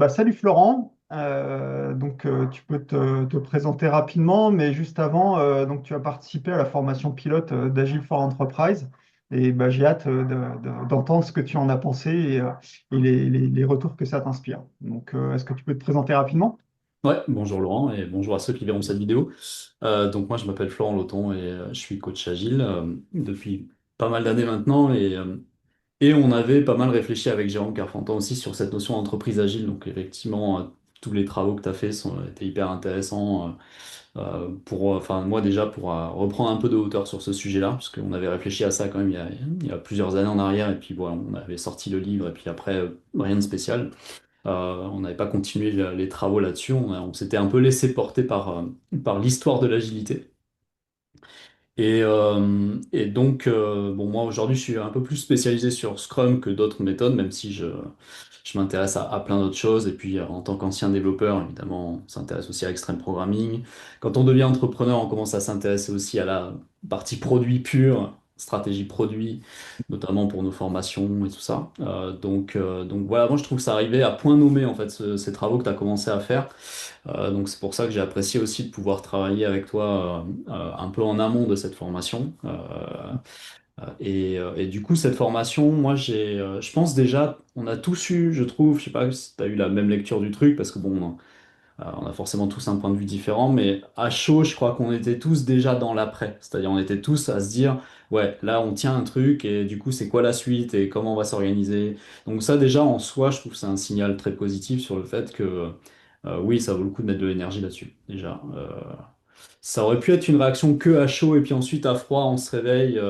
Salut Florent. Tu peux te présenter rapidement, mais juste avant, tu as participé à la formation pilote d'Agile for Enterprise. J'ai hâte d'entendre ce que tu en as pensé et les retours que ça t'inspire. Est-ce que tu peux te présenter rapidement? Ouais, bonjour Laurent et bonjour à ceux qui verront cette vidéo. Donc moi je m'appelle Florent Loton et je suis coach agile depuis pas mal d'années maintenant et on avait pas mal réfléchi avec Jérôme Carfenton aussi sur cette notion d'entreprise agile. Donc effectivement tous les travaux que tu as faits étaient hyper intéressants enfin moi déjà pour reprendre un peu de hauteur sur ce sujet-là parce qu'on avait réfléchi à ça quand même il y a plusieurs années en arrière et puis voilà on avait sorti le livre et puis après rien de spécial. On n'avait pas continué les travaux là-dessus, on s'était un peu laissé porter par l'histoire de l'agilité. Et donc, bon, moi aujourd'hui, je suis un peu plus spécialisé sur Scrum que d'autres méthodes, même si je m'intéresse à plein d'autres choses. Et puis, en tant qu'ancien développeur, évidemment, on s'intéresse aussi à Extreme Programming. Quand on devient entrepreneur, on commence à s'intéresser aussi à la partie produit pure, stratégie produit, notamment pour nos formations et tout ça. Donc voilà, moi je trouve que ça arrivait à point nommé en fait ces travaux que tu as commencé à faire. Donc c'est pour ça que j'ai apprécié aussi de pouvoir travailler avec toi un peu en amont de cette formation. Et du coup, cette formation, moi, je pense déjà, on a tous eu, je trouve, je sais pas si tu as eu la même lecture du truc, parce que bon, on a forcément tous un point de vue différent, mais à chaud, je crois qu'on était tous déjà dans l'après. C'est-à-dire, on était tous à se dire, ouais, là, on tient un truc, et du coup, c'est quoi la suite, et comment on va s'organiser. Donc ça, déjà, en soi, je trouve que c'est un signal très positif sur le fait que, oui, ça vaut le coup de mettre de l'énergie là-dessus, déjà. Ça aurait pu être une réaction que à chaud, et puis ensuite, à froid, on se réveille,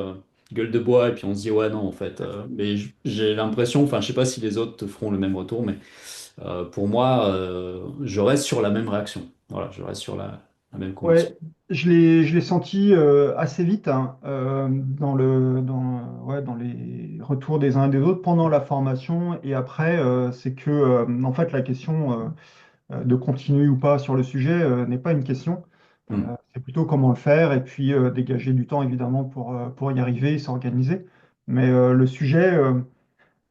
gueule de bois, et puis on se dit, ouais, non, en fait. Mais j'ai l'impression, enfin, je sais pas si les autres te feront le même retour, mais pour moi, je reste sur la même réaction. Voilà, je reste sur la même conviction. Ouais, je l'ai senti assez vite hein, dans les retours des uns et des autres pendant la formation et après, c'est que en fait la question de continuer ou pas sur le sujet n'est pas une question. Hmm. C'est plutôt comment le faire et puis dégager du temps évidemment pour y arriver et s'organiser. Mais le sujet,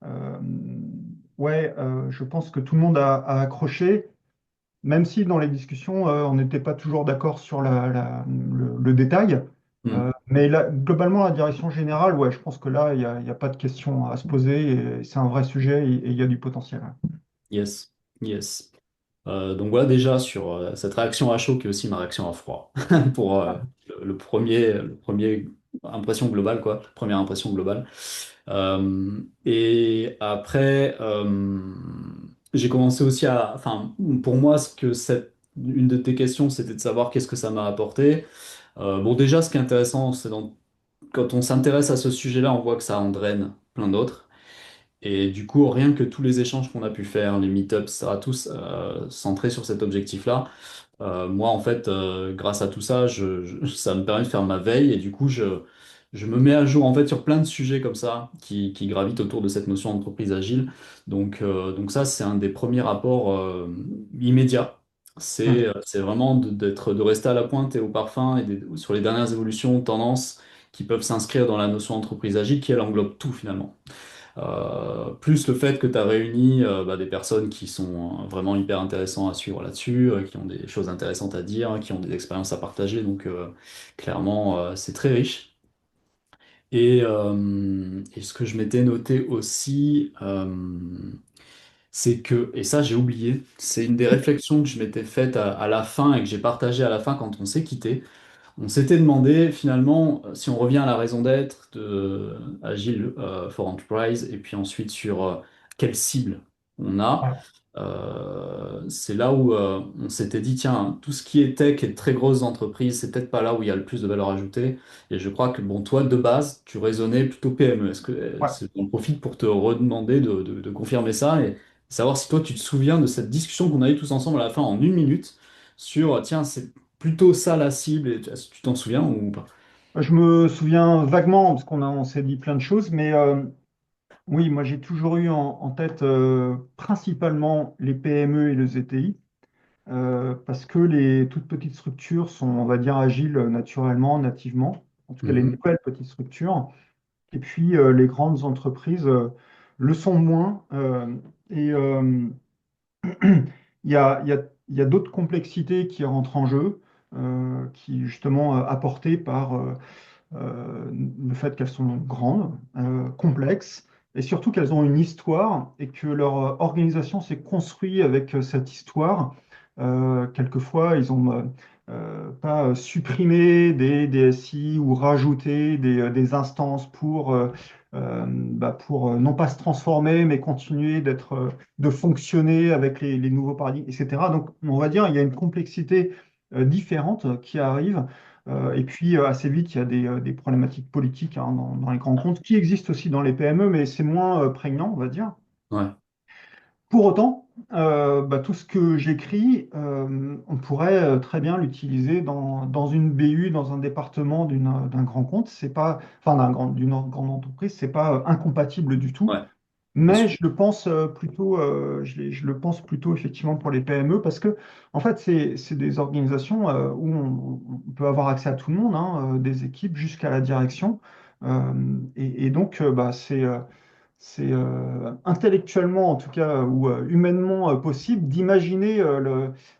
euh, je pense que tout le monde a accroché. Même si dans les discussions, on n'était pas toujours d'accord sur le détail. Hmm. Mais globalement, la direction générale, ouais, je pense que là, il y a pas de question à se poser et c'est un vrai sujet et il y a du potentiel. Yes, yes. Donc voilà déjà sur cette réaction à chaud qui est aussi ma réaction à froid pour le premier impression globale quoi, première impression globale. Et après j'ai commencé aussi enfin pour moi une de tes questions c'était de savoir qu'est-ce que ça m'a apporté. Bon déjà ce qui est intéressant c'est quand on s'intéresse à ce sujet-là on voit que ça en draine plein d'autres. Et du coup, rien que tous les échanges qu'on a pu faire, les meet-ups, ça a tous centré sur cet objectif-là. Moi, en fait, grâce à tout ça, ça me permet de faire ma veille et du coup, je me mets à jour en fait sur plein de sujets comme ça qui gravitent autour de cette notion d'entreprise agile. Donc ça, c'est un des premiers rapports immédiats. Hum. C'est vraiment de rester à la pointe et au parfum et sur les dernières évolutions, tendances qui peuvent s'inscrire dans la notion d'entreprise agile qui, elle, englobe tout finalement. Plus le fait que tu as réuni des personnes qui sont vraiment hyper intéressantes à suivre là-dessus, qui ont des choses intéressantes à dire, qui ont des expériences à partager. Donc clairement, c'est très riche. Et ce que je m'étais noté aussi, c'est que, et ça j'ai oublié, c'est une des réflexions que je m'étais faite à la fin et que j'ai partagé à la fin quand on s'est quitté. On s'était demandé finalement, si on revient à la raison d'être de Agile for Enterprise, et puis ensuite sur quelle cible on a, Ouais. c'est là où on s'était dit, tiens, tout ce qui est tech et de très grosses entreprises, c'est peut-être pas là où il y a le plus de valeur ajoutée. Et je crois que, bon, toi, de base, tu raisonnais plutôt PME. Est-ce que Ouais. on profite pour te redemander de confirmer ça et savoir si toi, tu te souviens de cette discussion qu'on a eue tous ensemble à la fin en 1 minute sur, tiens, c'est plutôt ça la cible, et est-ce que tu t'en souviens ou pas? Je me souviens vaguement, parce on s'est dit plein de choses, mais oui, moi j'ai toujours eu en tête principalement les PME et le ZTI. Parce que les toutes petites structures sont, on va dire, agiles naturellement, nativement, en tout cas les Mhm. nouvelles petites structures, et puis les grandes entreprises le sont moins. Et, euh, Il y a d'autres complexités qui rentrent en jeu, qui justement apportées par le fait qu'elles sont grandes, complexes, et surtout qu'elles ont une histoire et que leur organisation s'est construite avec cette histoire. Quelquefois, ils ont pas supprimé des DSI ou rajouté des instances pour non pas se transformer, mais continuer de fonctionner avec les nouveaux paradigmes, etc. Donc, on va dire, il y a une complexité différente qui arrive. Et puis, assez vite, il y a des problématiques politiques hein, dans les grands comptes qui existent aussi dans les PME, mais c'est moins prégnant, on va dire. Ouais. Pour autant, tout ce que j'écris, on pourrait très bien l'utiliser dans une BU, dans un département d'un grand compte. C'est pas, enfin, d'une grande entreprise, c'est pas incompatible du tout. Ouais, bien Mais sûr. je le pense plutôt, je le pense plutôt effectivement pour les PME parce que en fait c'est des organisations où on peut avoir accès à tout le monde, hein, des équipes jusqu'à la direction. Et donc c'est intellectuellement en tout cas ou humainement possible d'imaginer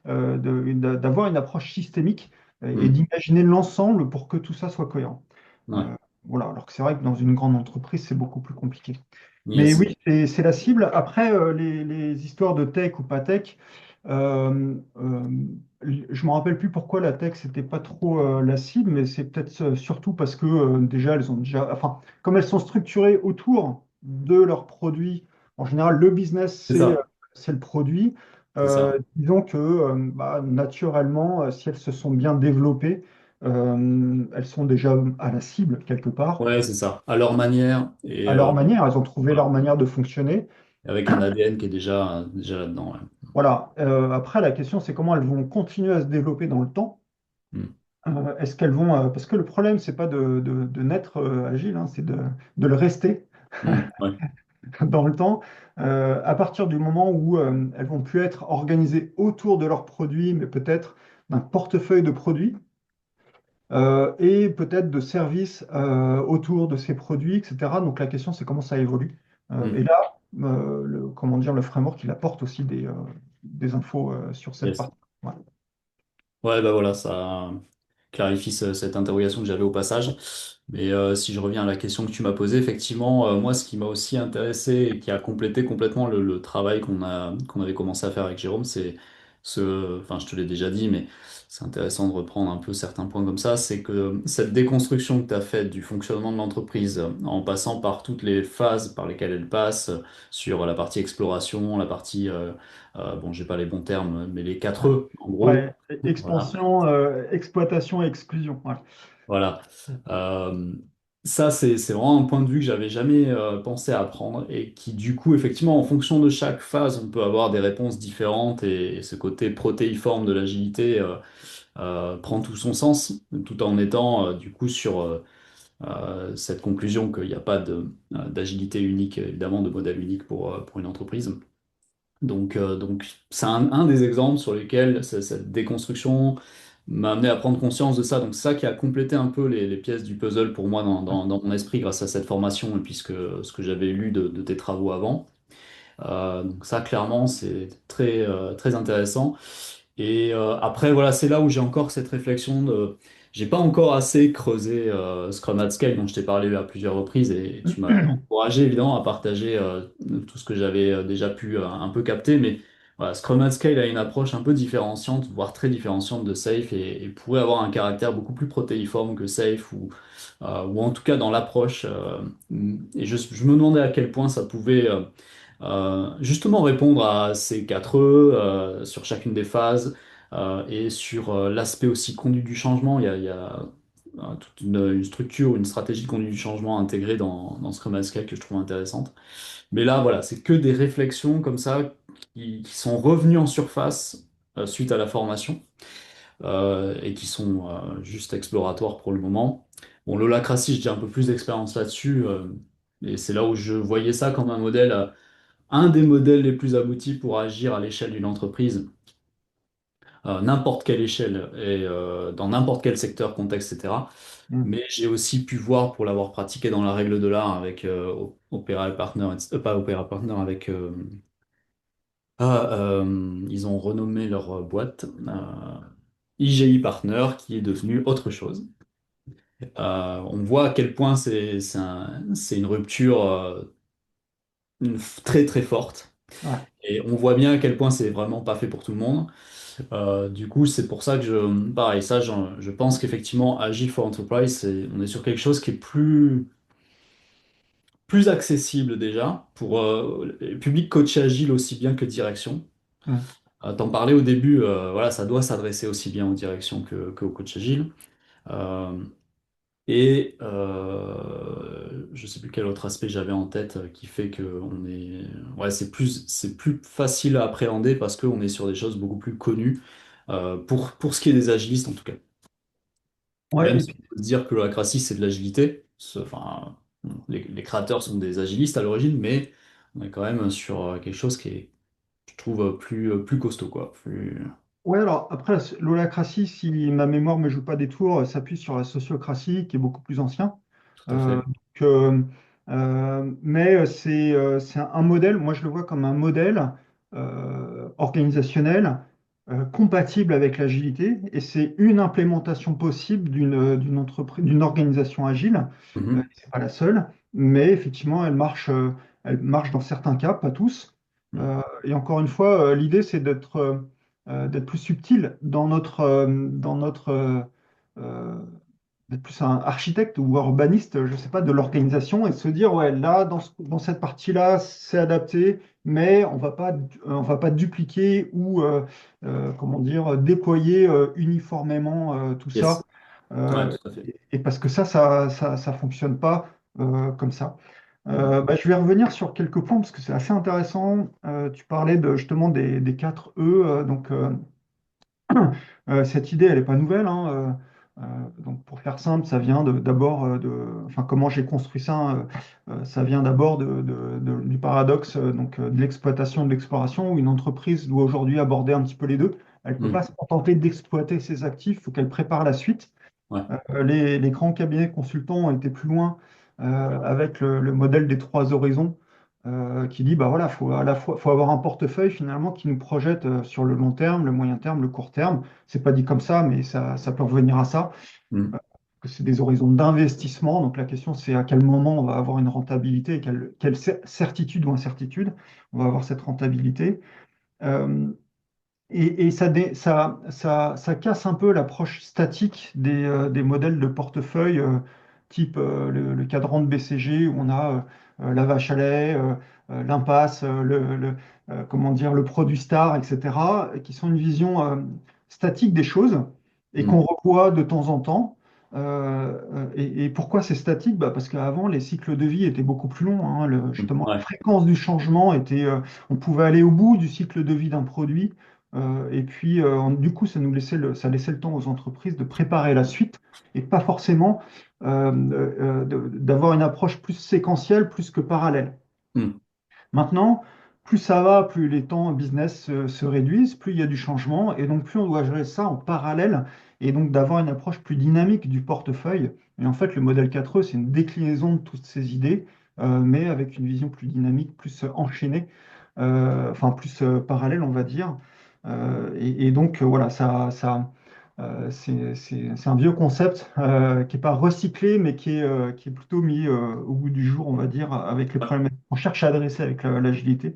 d'avoir une approche systémique et Hmm. d'imaginer l'ensemble pour que tout ça soit cohérent. Ouais. Euh, voilà, alors que c'est vrai que dans une grande entreprise c'est beaucoup plus compliqué. Mais Yes. oui, c'est la cible. Après, les histoires de tech ou pas tech, euh, euh, je me rappelle plus pourquoi la tech, c'était pas trop la cible, mais c'est peut-être surtout parce que déjà, enfin, comme elles sont structurées autour de leurs produits, en général, le business, C'est ça. c'est le produit. C'est ça. Disons que naturellement, si elles se sont bien développées, elles sont déjà à la cible quelque part. Ouais, c'est ça. À leur manière et À leur manière, elles ont trouvé leur voilà. manière de fonctionner. Avec un ADN qui est déjà là-dedans. Ouais. Voilà. Après, la question, c'est comment elles vont continuer à se développer dans le temps. Hmm. Est-ce qu'elles vont... parce que le problème, c'est pas de naître agile, hein, c'est de le rester Hmm. Ouais. dans le temps. À partir du moment où elles vont plus être organisées autour de leurs produits, mais peut-être d'un portefeuille de produits et peut-être de services autour de ces produits, etc. Donc la question, c'est comment ça évolue. Et Hmm. là, comment dire, le framework, il apporte aussi des infos sur cette Yes. partie. Ouais. Ouais, bah voilà, ça clarifie cette interrogation que j'avais au passage. Mais si je reviens à la question que tu m'as posée, effectivement, moi, ce qui m'a aussi intéressé et qui a complété complètement le travail qu'on avait commencé à faire avec Jérôme, c'est enfin, je te l'ai déjà dit, mais c'est intéressant de reprendre un peu certains points comme ça, c'est que cette déconstruction que tu as faite du fonctionnement de l'entreprise, en passant par toutes les phases par lesquelles elle passe, sur la partie exploration, la partie, bon, j'ai pas les bons termes, mais les quatre E, en gros. Ouais, Voilà. expansion, exploitation et exclusion. Ouais. Voilà. Euh, Ça, c'est vraiment un point de vue que j'avais jamais pensé à prendre et qui, du coup, effectivement, en fonction de chaque phase, on peut avoir des réponses différentes et ce côté protéiforme de l'agilité prend tout son sens, tout en étant, du coup, sur cette conclusion qu'il n'y a pas d'agilité unique, évidemment, de modèle unique pour une entreprise. Donc c'est un des exemples sur lesquels cette déconstruction m'a amené à prendre conscience de ça. Donc c'est ça qui a complété un peu les pièces du puzzle pour moi dans mon esprit grâce à cette formation et puis ce que j'avais lu de tes travaux avant. Donc ça, clairement, c'est très intéressant. Et après, voilà, c'est là où j'ai encore cette réflexion de... J'ai pas encore assez creusé Scrum at Scale dont je t'ai parlé à plusieurs reprises et tu m'as encouragé évidemment à partager tout ce que j'avais déjà pu un peu capter. Mais voilà, Scrum at Scale a une approche un peu différenciante, voire très différenciante de Safe et pourrait avoir un caractère beaucoup plus protéiforme que Safe ou en tout cas dans l'approche. Et je me demandais à quel point ça pouvait justement répondre à ces quatre E sur chacune des phases et sur l'aspect aussi conduite du changement. Il y a toute une structure, une stratégie de conduite du changement intégrée dans Scrum Master que je trouve intéressante. Mais là, voilà, c'est que des réflexions comme ça qui sont revenues en surface suite à la formation et qui sont juste exploratoires pour le moment. Bon, l'holacratie, j'ai un peu plus d'expérience là-dessus et c'est là où je voyais ça comme un modèle un des modèles les plus aboutis pour agir à l'échelle d'une entreprise, n'importe quelle échelle et dans n'importe quel secteur, contexte, etc. Mm. Mais j'ai aussi pu voir, pour l'avoir pratiqué dans la règle de l'art avec Opera Partner, pas Opera Partner, avec Ils ont renommé leur boîte IGI Partner, qui est devenue autre chose. On voit à quel point c'est une rupture très très forte. Ouais. Et on voit bien à quel point c'est vraiment pas fait pour tout le monde. Du coup, c'est pour ça que pareil, ça, je pense qu'effectivement, Agile for Enterprise, on est sur quelque chose qui est plus accessible déjà pour le public coach agile aussi bien que direction. Mm. T'en parlais au début, voilà, ça doit s'adresser aussi bien aux directions qu'aux coachs agile. Euh, je sais plus quel autre aspect j'avais en tête qui fait que ouais, c'est plus facile à appréhender parce qu'on est sur des choses beaucoup plus connues pour ce qui est des agilistes en tout cas. Ouais, Même et si puis, on peut dire que le Acracy c'est de l'agilité, enfin, bon, les créateurs sont des agilistes à l'origine, mais on est quand même sur quelque chose qui est, je trouve, plus costaud quoi. ouais, alors après, l'holacratie, si ma mémoire ne me joue pas des tours, s'appuie sur la sociocratie, qui est beaucoup plus ancien. Tout à fait. Donc, mais c'est un modèle, moi je le vois comme un modèle organisationnel compatible avec l'agilité, et c'est une implémentation possible d'une entreprise, d'une organisation agile. Mhm. C'est pas la seule, mais effectivement, elle marche dans certains cas, pas tous. Mhm. Et encore une fois, l'idée c'est d'être plus subtil euh, d'être plus un architecte ou urbaniste, je ne sais pas, de l'organisation et de se dire, ouais, là, dans cette partie-là, c'est adapté, mais on va pas dupliquer ou, comment dire, déployer uniformément tout ça. Yes. Ouais, Euh, tout à fait. et parce que ça fonctionne pas comme ça. Bah, je vais revenir sur quelques points parce que c'est assez intéressant. Tu parlais justement des 4 E. Cette idée, elle n'est pas nouvelle, hein. Donc, pour faire simple, ça vient d'abord enfin, comment j'ai construit ça, ça vient d'abord du paradoxe de l'exploitation et de l'exploration, où une entreprise doit aujourd'hui aborder un petit peu les deux. Elle ne peut pas Mhm. se contenter d'exploiter ses actifs, il faut qu'elle prépare la suite. Ouais. Les grands cabinets consultants ont été plus loin avec le modèle des trois horizons qui dit bah voilà, faut à la fois faut avoir un portefeuille finalement qui nous projette sur le long terme, le moyen terme, le court terme. C'est pas dit comme ça, mais ça peut revenir à ça. Mhm. Que c'est des horizons d'investissement. Donc la question c'est à quel moment on va avoir une rentabilité et quelle certitude ou incertitude on va avoir cette rentabilité. Euh, et ça casse un peu l'approche statique des modèles de portefeuille type le cadran de BCG où on a la vache à lait, l'impasse, comment dire, le produit star, etc., qui sont une vision statique des choses et qu'on Mhm. revoit de temps en temps. Et pourquoi c'est statique? Bah, parce qu'avant, les cycles de vie étaient beaucoup plus longs, hein. Mhm. Justement, la Ouais. fréquence du changement était, on pouvait aller au bout du cycle de vie d'un produit et puis, du coup, ça laissait le temps aux entreprises de préparer la suite et pas forcément d'avoir une approche plus séquentielle, plus que parallèle. Mhm. Maintenant, plus ça va, plus les temps business se réduisent, plus il y a du changement, et donc plus on doit gérer ça en parallèle, et donc d'avoir une approche plus dynamique du portefeuille. Et en fait, le modèle 4E, c'est une déclinaison de toutes ces idées, mais avec une vision plus dynamique, plus enchaînée, enfin plus parallèle, on va dire. Et donc, voilà, c'est un vieux concept qui n'est pas recyclé, mais qui est plutôt mis au goût du jour, on va dire, avec les Ouais. problèmes qu'on cherche à adresser avec l'agilité.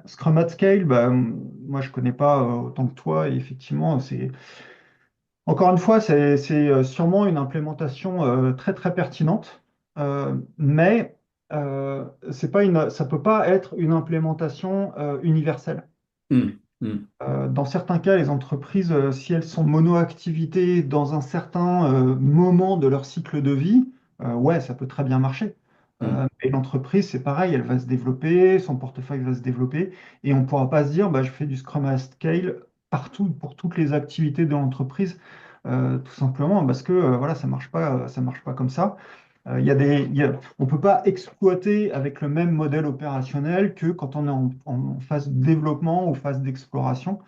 Scrum at Scale, bah, moi je connais pas autant que toi, et effectivement, encore une fois, c'est sûrement une implémentation très très pertinente, mais ça peut pas être une implémentation universelle. Mhm. Mhm. Dans certains cas, les entreprises, si elles sont monoactivités dans un certain moment de leur cycle de vie, ouais, ça peut très bien marcher. Mhm. Et l'entreprise, c'est pareil, elle va se développer, son portefeuille va se développer, et on ne pourra pas se dire, bah, je fais du Scrum à Scale partout, pour toutes les activités de l'entreprise, tout simplement parce que voilà, ça marche pas comme ça. On ne peut pas exploiter avec le même modèle opérationnel que quand on est en phase de développement ou phase d'exploration.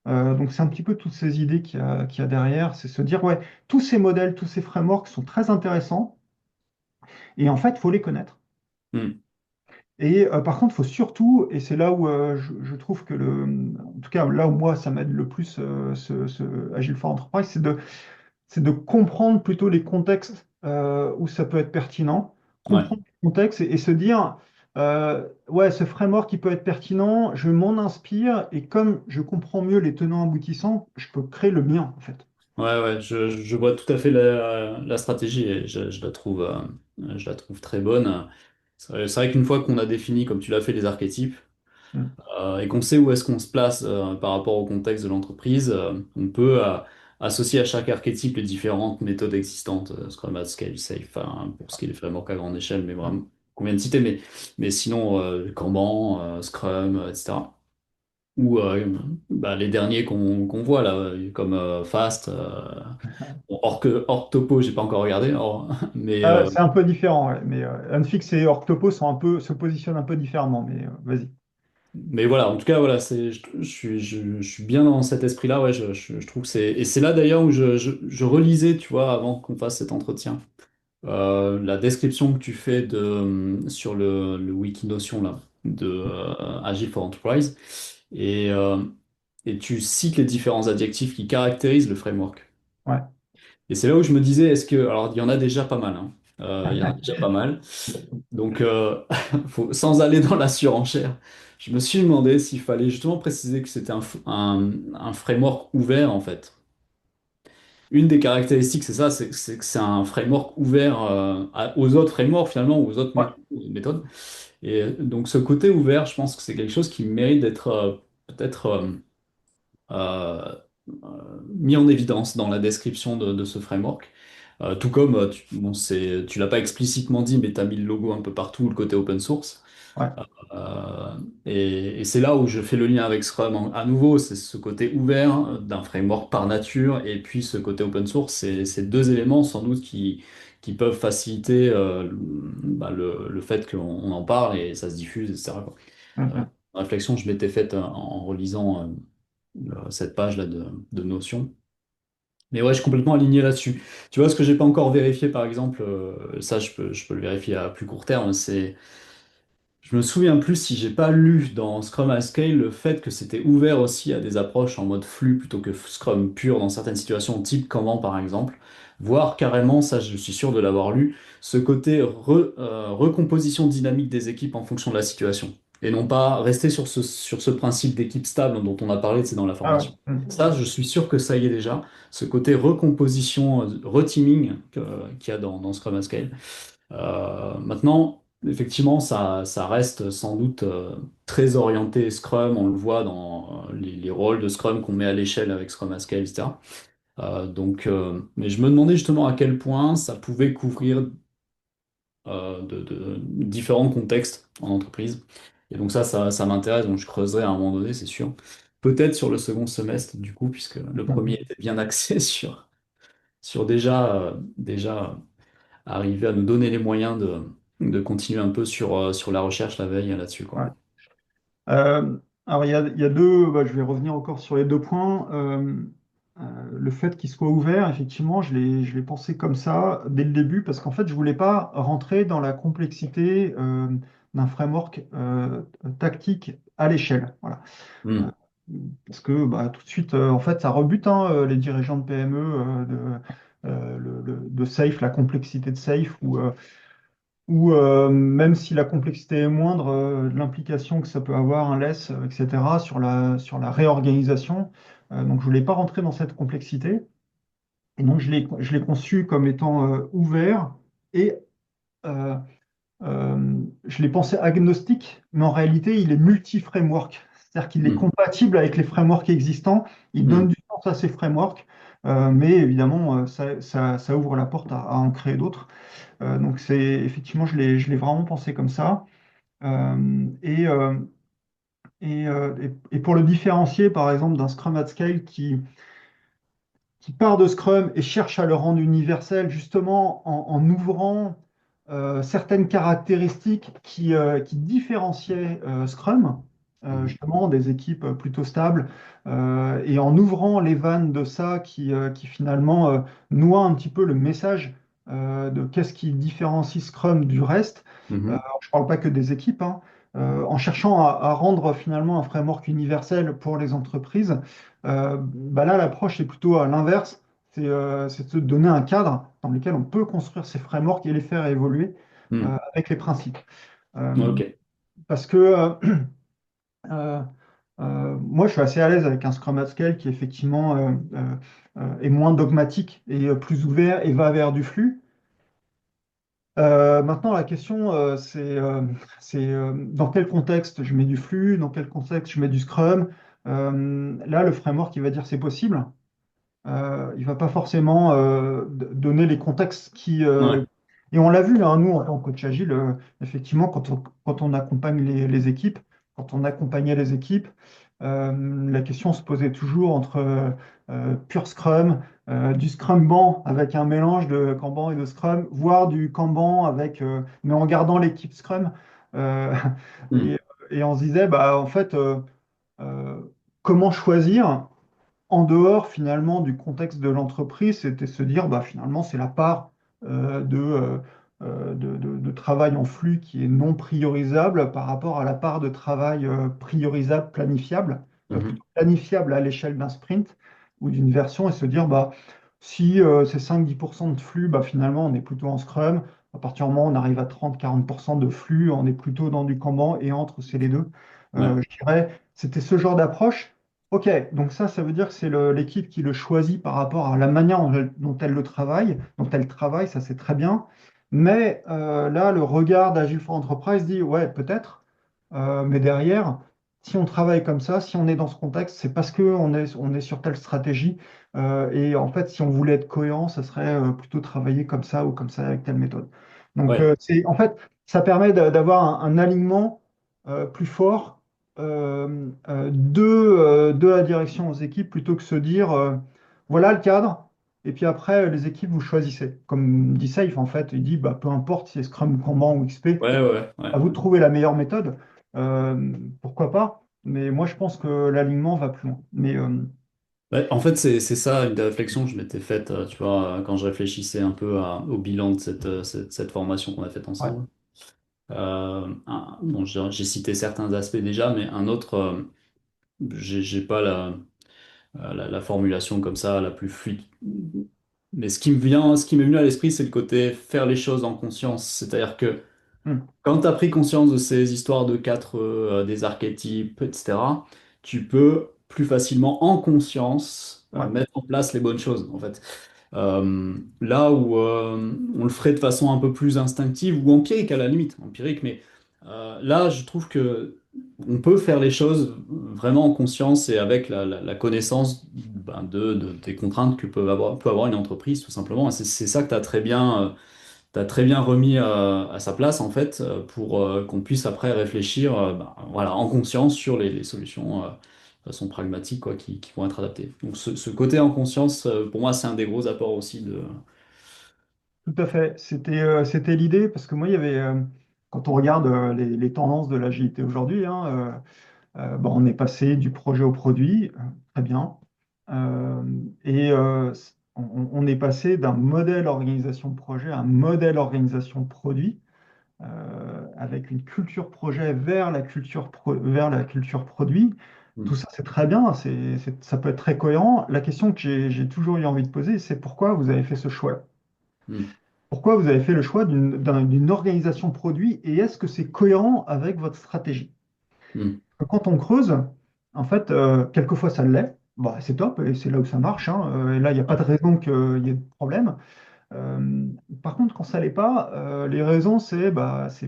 Donc c'est un petit peu toutes ces idées qu'il y a derrière, c'est se dire, ouais, tous ces modèles, tous ces frameworks sont très intéressants et en fait, il faut les connaître. Mhm. Et par contre, il faut surtout, et c'est là où je trouve que en tout cas là où moi ça m'aide le plus ce Agile for Enterprise, c'est de comprendre plutôt les contextes où ça peut être pertinent, Ouais. comprendre les contextes et se dire, ouais, ce framework qui peut être pertinent, je m'en inspire et comme je comprends mieux les tenants aboutissants, je peux créer le mien en fait. Ouais, ouais, je vois tout à fait la stratégie et je la trouve très bonne. C'est vrai qu'une fois qu'on a défini, comme tu l'as fait, les archétypes, Mm. et qu'on sait où est-ce qu'on se place par rapport au contexte de l'entreprise, on peut associer à chaque archétype les différentes méthodes existantes, Scrum, Scale, Safe, hein, pour ce qui est des frameworks à grande échelle, mais Mm. vraiment qu'on vient de citer, mais sinon Kanban, Scrum, etc. Ou bah, les derniers qu'on voit là, comme Fast, bon, Orc Topo, j'ai pas encore regardé, mais, C'est un peu différent, ouais, mais Unfix et Octopo sont un peu, se positionnent un peu différemment, mais vas-y. mais voilà, en tout cas, voilà, je suis bien dans cet esprit-là, ouais, je trouve que c'est. Et c'est là d'ailleurs où je relisais, tu vois, avant qu'on fasse cet entretien, la description que tu fais sur le wiki Notion là, de Agile for Enterprise, et, euh, et tu cites les différents adjectifs qui caractérisent le framework. Ouais. Et c'est là où je me disais, est-ce que. Alors, il y en a déjà pas mal, hein. Il y en a déjà pas mal. Donc, sans aller dans la surenchère, je me suis demandé s'il fallait justement préciser que c'était un framework ouvert, en fait. Une des caractéristiques, c'est ça, c'est que c'est un framework ouvert aux autres frameworks, finalement, ou aux autres Ouais. méthodes. Et donc, ce côté ouvert, je pense que c'est quelque chose qui mérite d'être peut-être euh, mis en évidence dans la description de ce framework. Tout comme, bon, tu l'as pas explicitement dit, mais tu as mis le logo un peu partout, le côté open source. Ouais. Euh, et c'est là où je fais le lien avec Scrum à nouveau, c'est ce côté ouvert d'un framework par nature, et puis ce côté open source, c'est ces deux éléments sans doute qui peuvent faciliter bah, le fait qu'on en parle et ça se diffuse, etc., quoi. Mhm. Une réflexion que je m'étais faite en relisant cette page-là de Notion. Mais ouais, je suis complètement aligné là-dessus. Tu vois, ce que j'ai pas encore vérifié, par exemple, ça je peux le vérifier à plus court terme, c'est je me souviens plus si j'ai pas lu dans Scrum at Scale le fait que c'était ouvert aussi à des approches en mode flux plutôt que Scrum pur dans certaines situations, type Kanban par exemple, voire carrément, ça je suis sûr de l'avoir lu, ce côté recomposition dynamique des équipes en fonction de la situation. Et non pas rester sur ce principe d'équipe stable dont on a parlé, c'est dans la Ah ouais. formation. Mhm. Ça, je suis sûr que ça y est déjà, ce côté recomposition, reteaming qu'il y a dans Scrum at Scale. Maintenant, effectivement, ça reste sans doute très orienté Scrum. On le voit dans les rôles de Scrum qu'on met à l'échelle avec Scrum à Scale, etc. Mais je me demandais justement à quel point ça pouvait couvrir de différents contextes en entreprise. Et donc ça m'intéresse, donc je creuserai à un moment donné, c'est sûr. Peut-être sur le second semestre, du coup, puisque le premier Mhm. était bien axé sur déjà arriver à nous donner les moyens de continuer un peu sur la recherche, la veille là-dessus, quoi. Ouais. Alors, il y a deux, bah, je vais revenir encore sur les deux points. Le fait qu'il soit ouvert, effectivement, je l'ai pensé comme ça dès le début parce qu'en fait, je voulais pas rentrer dans la complexité d'un framework tactique à l'échelle. Voilà. Euh, Hmm. Parce que bah, tout de suite, en fait, ça rebute hein, les dirigeants de PME de Safe, la complexité de Safe, ou même si la complexité est moindre, l'implication que ça peut avoir, un less, etc., sur la réorganisation. Donc, je voulais pas rentrer dans cette complexité. Et donc, je l'ai conçu comme étant ouvert et euh, je l'ai pensé agnostique, mais en réalité, il est multi-framework. C'est-à-dire qu'il est Hmm. compatible avec les frameworks existants. Il donne Hmm. du sens à ces frameworks, mais évidemment, ça ouvre la porte à en créer d'autres. Donc c'est effectivement, je l'ai vraiment pensé comme ça. Euh, et, euh, et pour le différencier, par exemple, d'un Scrum at Scale qui part de Scrum et cherche à le rendre universel, justement en ouvrant certaines caractéristiques qui différenciaient Scrum, Hmm. justement des équipes plutôt stables, et en ouvrant les vannes de ça qui finalement noie un petit peu le message de qu'est-ce qui différencie Scrum du reste. Mhm. Je ne parle pas que des équipes, hein, en cherchant à rendre finalement un framework universel pour les entreprises. Bah là, l'approche est plutôt à l'inverse, c'est de se donner un cadre dans lequel on peut construire ces frameworks et les faire évoluer Mhm. avec les principes. Euh, Ok. parce que euh, moi, je suis assez à l'aise avec un Scrum at Scale qui effectivement est moins dogmatique et plus ouvert et va vers du flux. Maintenant, la question, c'est dans quel contexte je mets du flux, dans quel contexte je mets du Scrum. Là, le framework, il va dire c'est possible. Il va pas forcément donner les contextes Ouais. Et on l'a vu, hein, nous, en tant que coach agile, effectivement, quand on accompagne les équipes, quand on accompagnait les équipes, la question se posait toujours entre pur Scrum, du Scrumban avec un mélange de Kanban et de Scrum, voire du Kanban mais en gardant l'équipe Scrum. Euh, Mhm. et, et on se disait, bah, en fait, euh, comment choisir? En dehors finalement du contexte de l'entreprise, c'était se dire bah, finalement c'est la part de travail en flux qui est non priorisable par rapport à la part de travail priorisable, planifiable, plutôt Mhm. planifiable à l'échelle d'un sprint ou d'une version et se dire bah, si c'est 5-10% de flux, bah, finalement on est plutôt en Scrum. À partir du moment où on arrive à 30-40% de flux, on est plutôt dans du Kanban et entre, c'est les deux. Ouais. Je dirais, c'était ce genre d'approche. Ok, donc ça veut dire que c'est l'équipe qui le choisit par rapport à la manière dont elle travaille, ça c'est très bien. Mais là, le regard d'Agile for Enterprise dit, ouais, peut-être, mais derrière, si on travaille comme ça, si on est dans ce contexte, c'est parce on est sur telle stratégie. Et en fait, si on voulait être cohérent, ça serait plutôt travailler comme ça ou comme ça avec telle méthode. Donc, Ouais. en fait, ça permet d'avoir un alignement plus fort de la direction aux équipes plutôt que se dire voilà le cadre, et puis après les équipes vous choisissez. Comme dit Safe en fait, il dit bah, peu importe si c'est Scrum, Kanban ou XP, Ouais, ouais, ouais. à vous de trouver la meilleure méthode. Pourquoi pas? Mais moi je pense que l'alignement va plus loin. Mais Ouais, en fait, c'est ça une des réflexions que je m'étais faite, tu vois, quand je réfléchissais un peu au bilan de cette formation qu'on a faite ouais. ensemble. Bon, j'ai cité certains aspects déjà, mais un autre, j'ai pas la formulation comme ça, la plus fluide. Mais ce qui m'est venu à l'esprit, c'est le côté faire les choses en conscience. C'est-à-dire que Hmm. quand tu as pris conscience de ces histoires de quatre, des archétypes, etc., tu peux plus facilement, en conscience, Ouais. mettre en place les bonnes choses, en fait. Là où on le ferait de façon un peu plus instinctive ou empirique à la limite, empirique, mais là je trouve que on peut faire les choses vraiment en conscience et avec la connaissance ben, des contraintes que peut avoir une entreprise tout simplement. Et c'est ça que t'as très bien remis à sa place en fait pour qu'on puisse après réfléchir ben, voilà, en conscience sur les solutions de façon pragmatique quoi, qui vont être adaptées. Donc ce côté en conscience, pour moi, c'est un des gros apports aussi de... Tout à fait. C'était l'idée parce que moi, il y avait, quand on regarde les tendances de l'agilité aujourd'hui, hein, bon, on est passé du projet au produit, très bien. On est passé d'un modèle organisation de projet à un modèle organisation de produit, avec une culture projet vers la culture produit. Tout Mm, ça, c'est très bien, ça peut être très cohérent. La question que j'ai toujours eu envie de poser, c'est pourquoi vous avez fait ce choix? mm, Pourquoi vous avez fait le choix d'une organisation produit et est-ce que c'est cohérent avec votre stratégie? mm. Quand on creuse, en fait, quelquefois ça l'est. Bah, c'est top et c'est là où ça marche, hein. Et là, il n'y a pas Ouais. de raison qu'il y ait de problème. Euh, Par contre, quand ça l'est pas, les raisons, c'est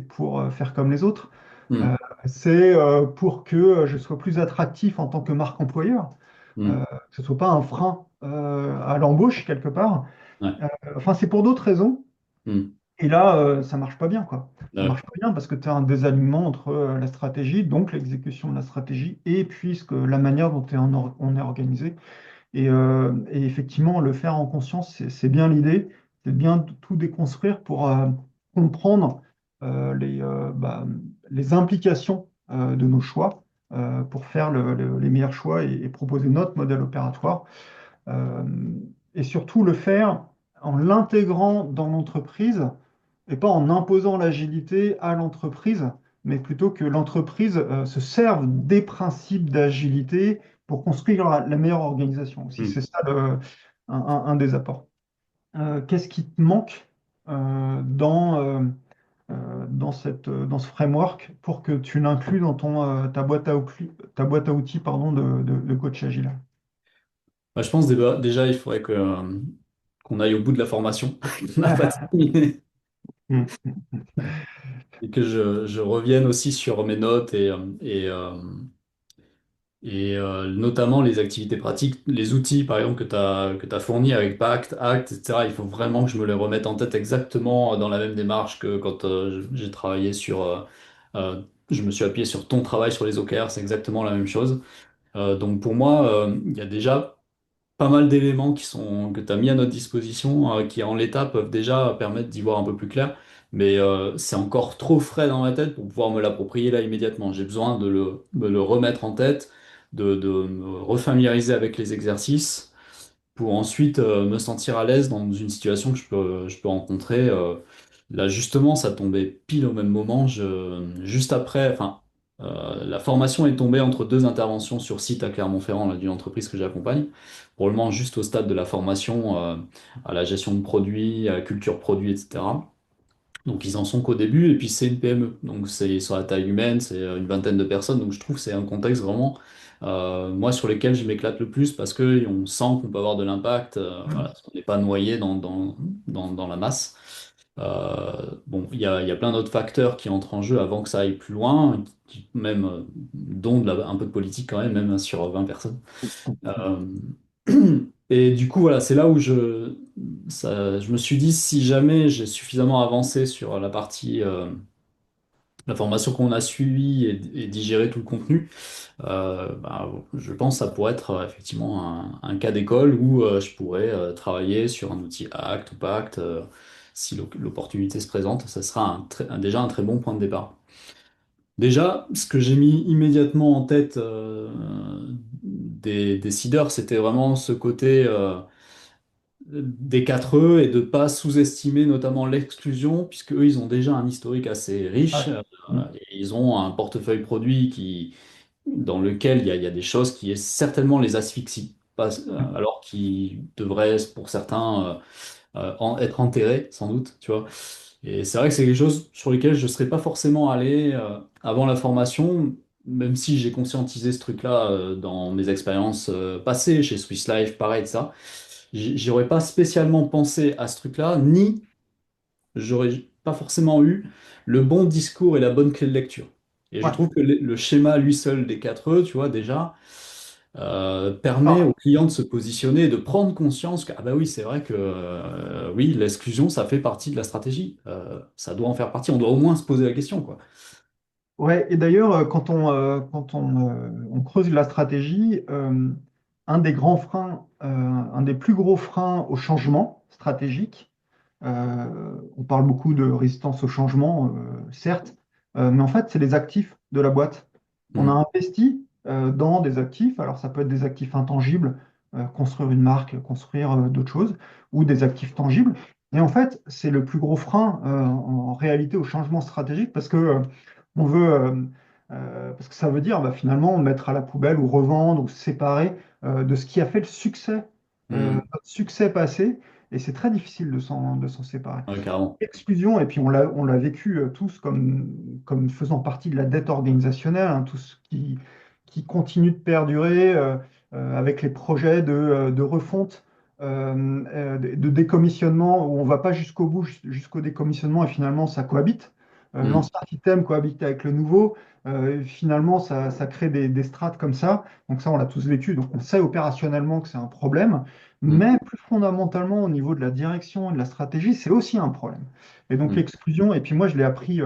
pour faire comme les autres. Euh, Mm, c'est pour que je sois plus attractif en tant que marque employeur, mm. que ce ne soit pas un frein à l'embauche quelque part. Ouais. Enfin, c'est pour d'autres raisons. Mm. Et là, ça marche pas bien, quoi. Ça Ouais. marche pas bien parce que tu as un désalignement entre la stratégie, donc l'exécution de la stratégie, et puis la manière dont on est organisé. Et effectivement, le faire en conscience, c'est bien l'idée. C'est bien de tout déconstruire pour comprendre les implications de nos choix pour faire les meilleurs choix et proposer notre modèle opératoire. Euh, et surtout le faire. en l'intégrant dans l'entreprise et pas en imposant l'agilité à l'entreprise, mais plutôt que l'entreprise se serve des principes d'agilité pour construire la meilleure organisation aussi. Hmm. C'est ça un des apports. Qu'est-ce qui te manque dans ce framework pour que tu l'inclues dans ta boîte à outils pardon, de coach agile? Bah, je pense déjà, il faudrait qu'on aille au bout de la formation, qu'on n'a pas terminé, et que je revienne aussi sur mes notes et notamment les activités pratiques, les outils par exemple que tu fournis avec Pact, Act, etc. Il faut vraiment que je me les remette en tête exactement dans la même démarche que quand j'ai travaillé euh, je me suis appuyé sur ton travail sur les OKR, c'est exactement la même chose. Donc pour moi, il y a déjà pas mal d'éléments que tu as mis à notre disposition, qui en l'état peuvent déjà permettre d'y voir un peu plus clair. Mais c'est encore trop frais dans ma tête pour pouvoir me l'approprier là immédiatement. J'ai besoin me le remettre en tête, de me refamiliariser avec les exercices pour ensuite me sentir à l'aise dans une situation que je peux rencontrer. Là, justement, ça tombait pile au même moment. Juste après, enfin, la formation est tombée entre deux interventions sur site à Clermont-Ferrand, là, d'une entreprise que j'accompagne. Pour le moment, juste au stade de la formation, à la gestion de produits, à la culture produit, etc. Donc ils en sont qu'au début, et puis c'est une PME, donc c'est sur la taille humaine, c'est une vingtaine de personnes, donc je trouve que c'est un contexte vraiment, moi, sur lequel je m'éclate le plus, parce que on sent qu'on peut avoir de l'impact, voilà, on n'est pas noyé dans la masse. Bon, il y a plein d'autres facteurs qui entrent en jeu avant que ça aille plus loin, même, dont un peu de politique quand même, même hein, sur 20 personnes. Euh, et du coup, voilà, c'est là où je me suis dit, si jamais j'ai suffisamment avancé sur la formation qu'on a suivie et digéré tout le contenu, bah, je pense que ça pourrait être effectivement un cas d'école où je pourrais travailler sur un outil Act ou Pact, si l'opportunité se présente, ça sera déjà un très bon point de départ. Déjà, ce que j'ai mis immédiatement en tête des décideurs, c'était vraiment ce côté des 4 E et de pas sous-estimer notamment l'exclusion, puisque eux, ils ont déjà un historique assez riche, Ouais. Mm. et ils ont un portefeuille produit dans lequel il y a des choses qui certainement les asphyxient, alors qu'ils devraient, pour certains, être enterrés, sans doute, tu vois. Et c'est vrai que c'est quelque chose sur lesquels je ne serais pas forcément allé avant la formation, même si j'ai conscientisé ce truc-là dans mes expériences passées, chez Swiss Life, pareil, de ça. J'y aurais pas spécialement pensé à ce truc-là, ni j'aurais pas forcément eu le bon discours et la bonne clé de lecture. Et je Ouais. trouve que le schéma, lui seul, des 4 E, tu vois, déjà, permet Alors, au client de se positionner et de prendre conscience que, ah bah oui, c'est vrai que oui, l'exclusion, ça fait partie de la stratégie. Ça doit en faire partie. On doit au moins se poser la question, quoi. ouais, et d'ailleurs, on creuse la stratégie, un des grands freins, un des plus gros freins au changement stratégique, on parle beaucoup de résistance au changement, certes, mais en fait, c'est les actifs de la boîte. On a Mm, investi dans des actifs, alors ça peut être des actifs intangibles, construire une marque, construire d'autres choses, ou des actifs tangibles. Et en fait, c'est le plus gros frein en réalité au changement stratégique parce que on veut, parce que ça veut dire bah, finalement mettre à la poubelle ou revendre ou se séparer de ce qui a fait le succès, mm. notre succès passé, et c'est très difficile de s'en séparer. Ouais, carrément. Exclusion, et puis on l'a vécu tous comme faisant partie de la dette organisationnelle, hein, tout ce qui continue de perdurer avec les projets de refonte, de décommissionnement, où on ne va pas jusqu'au bout, jusqu'au décommissionnement, et finalement ça cohabite. Mm, L'ancien système cohabite avec le nouveau, et finalement ça crée des strates comme ça. Donc ça, on l'a tous vécu, donc on sait opérationnellement que c'est un problème. mm, Mais plus fondamentalement, au niveau de la direction et de la stratégie, c'est aussi un problème. Et donc mm, l'exclusion, et puis moi je l'ai appris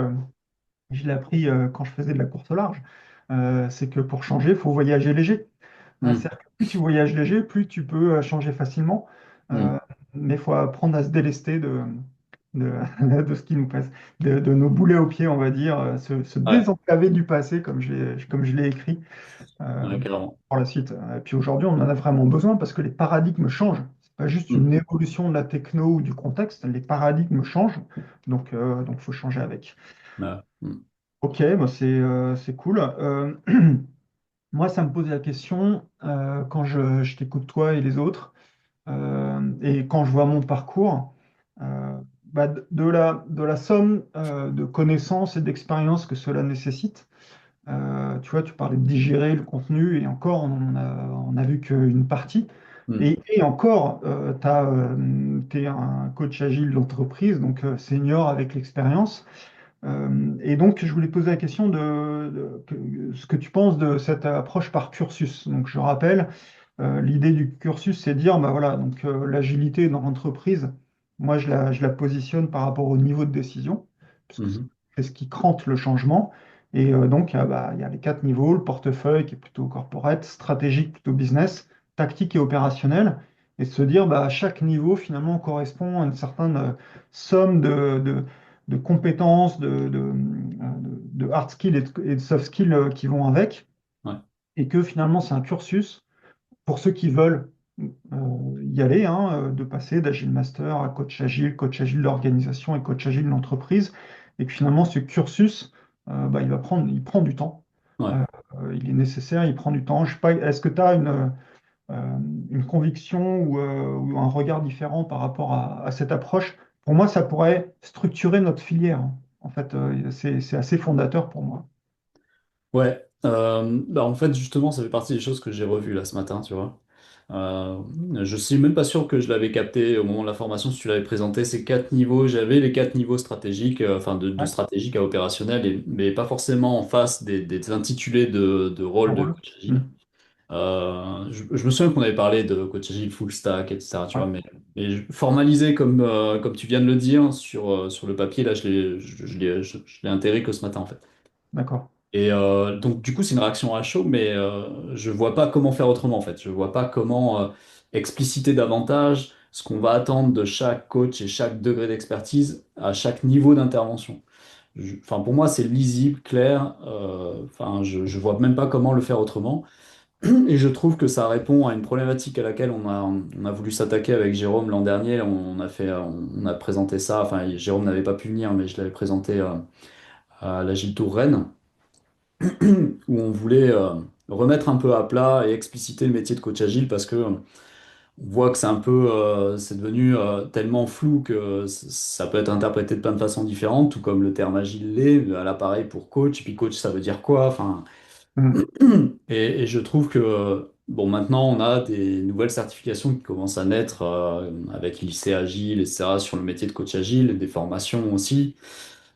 quand je faisais de la course au large, c'est que pour changer, il faut voyager léger. mm, C'est-à-dire que plus tu voyages léger, plus tu peux changer facilement. mm. Euh, mais il faut apprendre à se délester de, de ce qui nous passe, de nos boulets aux pieds, on va dire, se Ouais, désenclaver du passé, comme je l'ai écrit ouais, euh, carrément. pour la suite. Et puis aujourd'hui, on en a vraiment besoin parce que les paradigmes changent. C'est pas juste une Mm. évolution de la techno ou du contexte. Les paradigmes changent, donc faut changer avec. Bah, Ok, bah c'est cool. Moi, ça me pose la question quand je t'écoute toi et les autres. Et quand je vois mon parcours, bah, de la somme de connaissances et d'expériences que cela nécessite, tu vois, tu parlais de digérer le contenu et encore, on a vu qu'une partie. mm, Et encore, tu es un coach agile d'entreprise, donc senior avec l'expérience. Et donc, je voulais poser la question ce que tu penses de cette approche par cursus. Donc, je rappelle, l'idée du cursus, c'est dire, bah voilà, donc l'agilité dans l'entreprise, moi, je la positionne par rapport au niveau de décision, parce que mhm, c'est ce qui crante le changement. Et donc, il y a les quatre niveaux, le portefeuille qui est plutôt corporate, stratégique plutôt business, tactique et opérationnel. Et se dire, bah, chaque niveau, finalement, correspond à une certaine somme de compétences, de hard skills et de soft skills qui vont avec, ouais, et que finalement, c'est un cursus pour ceux qui veulent y aller, hein, de passer d'Agile Master à coach agile d'organisation et coach agile d'entreprise, et que finalement ce cursus, bah, il prend du temps. ouais. Euh, il est nécessaire, il prend du temps. Je sais pas, est-ce que tu as une conviction ou un regard différent par rapport à cette approche? Pour moi, ça pourrait structurer notre filière, hein. En fait, c'est assez fondateur pour moi. Ouais, bah en fait, justement, ça fait partie des choses que j'ai revues là ce matin, tu vois. Euh, je suis même pas sûr que je l'avais capté au moment de la formation, si tu l'avais présenté, ces quatre niveaux. J'avais les quatre niveaux stratégiques, enfin de Ouais, stratégique à opérationnel, mais pas forcément en face des intitulés de le rôle de rôle. coach Hmm. agile. Je me souviens qu'on avait parlé de coach agile full stack, etc., tu Ouais, vois, mais formalisé comme tu viens de le dire sur le papier, là, je l'ai intégré que ce matin, en fait. d'accord. Et donc, du coup, c'est une réaction à chaud, mais je vois pas comment faire autrement, en fait. Je vois pas comment expliciter davantage ce qu'on va attendre de chaque coach et chaque degré d'expertise à chaque niveau d'intervention. Enfin, pour moi, c'est lisible, clair. Enfin, je vois même pas comment le faire autrement. Et je trouve que ça répond à une problématique à laquelle on a voulu s'attaquer avec Jérôme l'an dernier. On a présenté ça. Enfin, Jérôme n'avait pas pu venir, mais je l'avais présenté à l'Agile Tour Rennes où on voulait remettre un peu à plat et expliciter le métier de coach agile parce que on voit que c'est devenu tellement flou que ça peut être interprété de plein de façons différentes, tout comme le terme agile l'est, à l'appareil pour coach, et puis coach ça veut dire quoi, enfin, Hmm. et je trouve que bon maintenant on a des nouvelles certifications qui commencent à naître avec lycée agile, etc. sur le métier de coach agile, des formations aussi.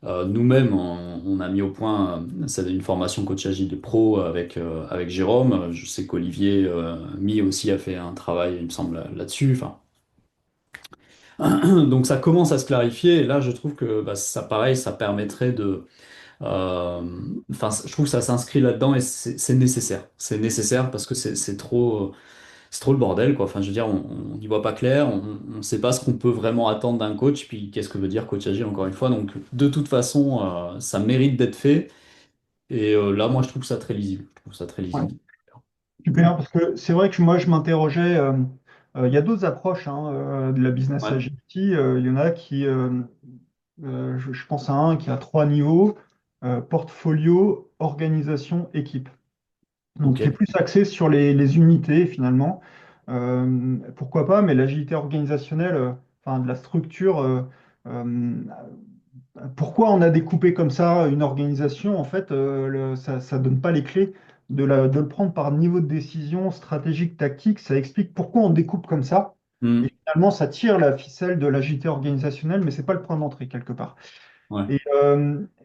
Nous-mêmes, on a mis au point c'est une formation coach agile pro avec Jérôme. Je sais qu'Olivier Mi aussi a fait un travail, il me semble, là-dessus. Enfin, donc ça commence à se clarifier. Et là, je trouve que bah, ça, pareil, ça permettrait euh, enfin, je trouve que ça s'inscrit là-dedans et c'est nécessaire. C'est nécessaire parce que c'est trop le bordel, quoi. Enfin, je veux dire, on n'y voit pas clair, on ne sait pas ce qu'on peut vraiment attendre d'un coach, puis qu'est-ce que veut dire coach agile, encore une fois. Donc, de toute façon, ça mérite d'être fait. Et là, moi, je trouve ça très lisible. Je trouve ça très Ouais. lisible. Super, parce que c'est vrai que moi, je m'interrogeais. Il y a d'autres approches, hein, de la business Ouais, agility. Il y en a qui, je pense à un qui a trois niveaux, portfolio, organisation, équipe. Donc, qui est ok. plus axé sur les unités, finalement. Pourquoi pas, mais l'agilité organisationnelle, enfin, de la structure. Euh, Pourquoi on a découpé comme ça une organisation? En fait, ça ne donne pas les clés de le prendre par niveau de décision stratégique, tactique. Ça explique pourquoi on découpe comme ça. Et Hmm, finalement, ça tire la ficelle de l'agilité organisationnelle, mais ce n'est pas le point d'entrée quelque part. ouais.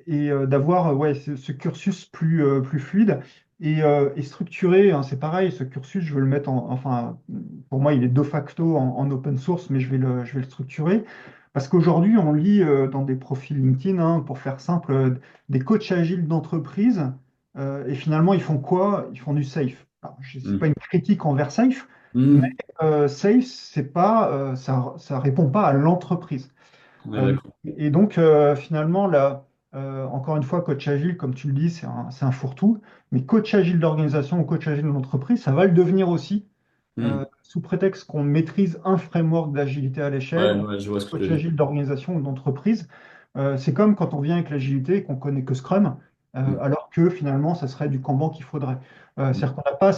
Et d'avoir ouais, ce cursus plus fluide et structuré, hein, c'est pareil, ce cursus, je veux le mettre enfin, pour moi, il est de facto en open source, mais je vais le structurer. Parce qu'aujourd'hui, on lit dans des profils LinkedIn, hein, pour faire simple, des coachs agiles d'entreprise, et finalement, ils font quoi? Ils font du safe. Alors, c'est pas Hmm. une critique envers safe, mais Hmm, safe, c'est pas, ça répond pas à l'entreprise. on est Euh, d'accord. et donc, finalement, là, encore une fois, coach agile, comme tu le dis, c'est un fourre-tout. Mais coach agile d'organisation ou coach agile d'entreprise, ça va le devenir aussi Hmm. sous prétexte qu'on maîtrise un framework d'agilité à l'échelle, Ouais, ou ouais, je vois un ce que tu coach veux dire. agile d'organisation ou d'entreprise. C'est comme quand on vient avec l'agilité et qu'on connaît que Scrum, Hmm. alors que finalement, ça serait du Kanban qu'il faudrait. Hmm. C'est-à-dire qu'on n'a pas,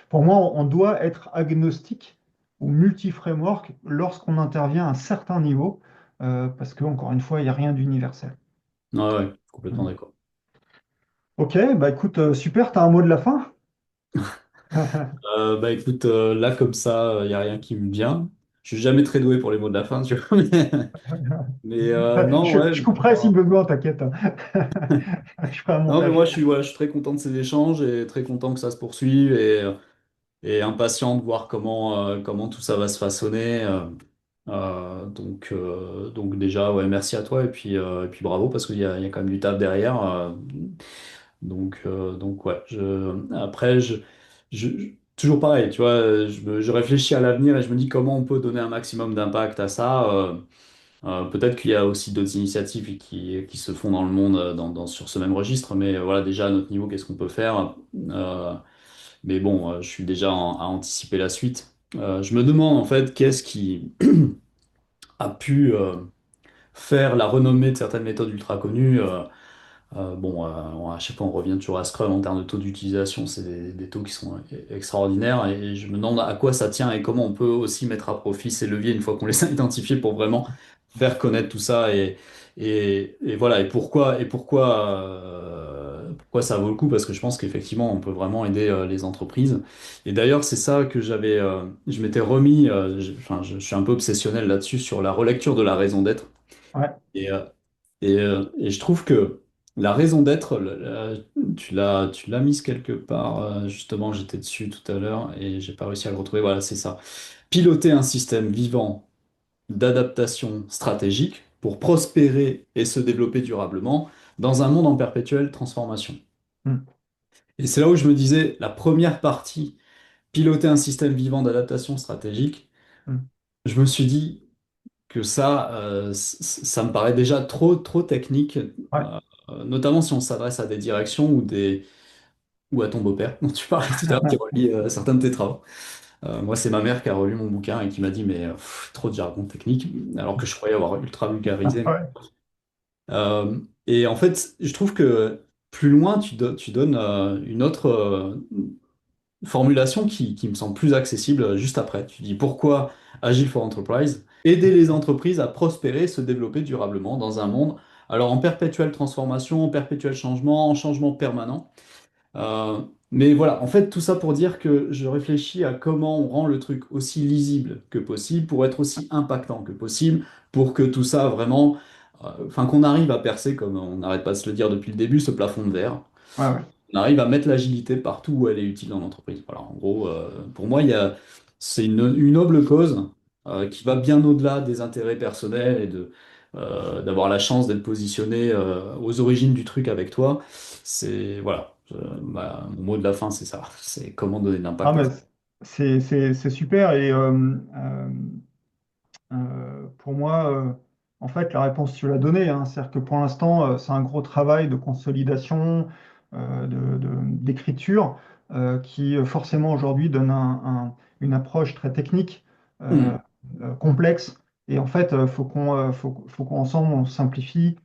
pour moi, on doit être agnostique ou multi-framework lorsqu'on intervient à un certain niveau, parce que, encore une fois, il n'y a rien d'universel. Ouais, ouais, complètement Mm. d'accord. Ok, bah écoute, super, tu as un mot de la fin? Bah écoute, là comme ça, il n'y a rien qui me vient. Je suis jamais très doué pour les mots de la fin, tu vois. Mais non, ouais. Je couperai si besoin, t'inquiète. Je ferai un Non, mais montage. moi, voilà, je suis très content de ces échanges et très content que ça se poursuive et impatient de voir comment tout ça va se façonner. Donc déjà, ouais, merci à toi et puis bravo parce qu'il y a quand même du taf derrière. Donc ouais, après, toujours pareil, tu vois, je réfléchis à l'avenir et je me dis comment on peut donner un maximum d'impact à ça. Peut-être qu'il y a aussi d'autres initiatives qui se font dans le monde sur ce même registre, mais voilà, déjà à notre niveau, qu'est-ce qu'on peut faire? Mais bon, je suis déjà à anticiper la suite. Je me demande en fait qu'est-ce qui a pu faire la renommée de certaines méthodes ultra connues. À chaque fois, on revient toujours à Scrum en termes de taux d'utilisation. C'est des taux qui sont extraordinaires et je me demande à quoi ça tient et comment on peut aussi mettre à profit ces leviers une fois qu'on les a identifiés pour vraiment faire connaître tout ça et voilà. Pourquoi ça vaut le coup? Parce que je pense qu'effectivement, on peut vraiment aider les entreprises. Et d'ailleurs, c'est ça que je m'étais remis, je suis un peu obsessionnel là-dessus, sur la relecture de la raison d'être. Ouais. Et, euh, et je trouve que la raison d'être, tu l'as mise quelque part. Justement, j'étais dessus tout à l'heure et j'ai pas réussi à le retrouver. Voilà, c'est ça. Piloter un système vivant d'adaptation stratégique pour prospérer et se développer durablement dans un monde en perpétuelle transformation. Mm, Et c'est là où je me disais, la première partie, piloter un système vivant d'adaptation stratégique, mm. je me suis dit, que ça me paraît déjà trop technique, Ouais. notamment si on s'adresse à des directions ou à ton beau-père, dont tu parlais tout à l'heure, qui relie certains de tes travaux. Moi, c'est ma mère qui a relu mon bouquin et qui m'a dit, mais trop de jargon technique, alors que je croyais avoir ultra vulgarisé. Ouais. Et en fait, je trouve que plus loin, tu donnes une autre formulation qui me semble plus accessible juste après. Tu dis pourquoi Agile for Enterprise? Aider les entreprises à prospérer, se développer durablement dans un monde alors en perpétuelle transformation, en perpétuel changement, en changement permanent. Euh, mais voilà, en fait, tout ça pour dire que je réfléchis à comment on rend le truc aussi lisible que possible pour être aussi impactant que possible, pour que tout ça vraiment, enfin qu'on arrive à percer, comme on n'arrête pas de se le dire depuis le début, ce plafond de verre. Ouais, ouais. On arrive à mettre l'agilité partout où elle est utile dans l'entreprise. Voilà, en gros, pour moi, c'est une noble cause qui va bien au-delà des intérêts personnels et d'avoir la chance d'être positionné aux origines du truc avec toi. Voilà, mon mot de la fin, c'est ça. C'est comment donner de Ah, l'impact à mais ça. c'est super. Et pour moi, en fait, la réponse, tu l'as donnée, hein. C'est-à-dire que pour l'instant, c'est un gros travail de consolidation, d'écriture, qui forcément aujourd'hui donne une approche très technique, Hmm, complexe. Et en fait, faut qu'ensemble, on simplifie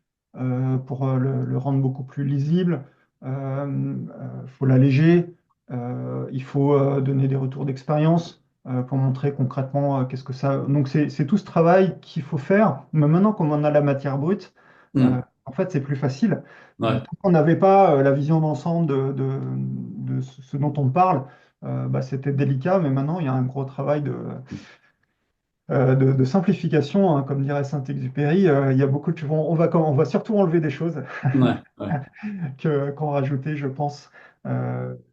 pour le rendre beaucoup plus lisible. Faut l'alléger. Il faut donner des retours d'expérience pour montrer concrètement qu'est-ce que ça. Donc c'est tout ce travail qu'il faut faire. Mais maintenant, comme on a la matière brute, hmm, en fait, c'est plus facile. ouais, Tant qu'on n'avait pas la vision d'ensemble de ce dont on parle, bah, c'était délicat. Mais maintenant, il y a un gros travail de simplification, hein, comme dirait Saint-Exupéry. Il y a beaucoup de... on va surtout enlever des choses ouais, ouais, qu'en rajouter, je pense.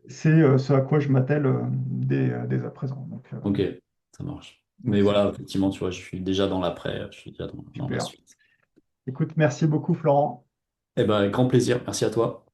C'est ce à quoi je m'attelle dès à présent. ok, ça marche. Mais Donc c'est voilà, effectivement, tu vois, je suis déjà dans l'après, je suis déjà dans la super. suite. Écoute, merci beaucoup, Florent. Eh ben, avec grand plaisir. Merci à toi.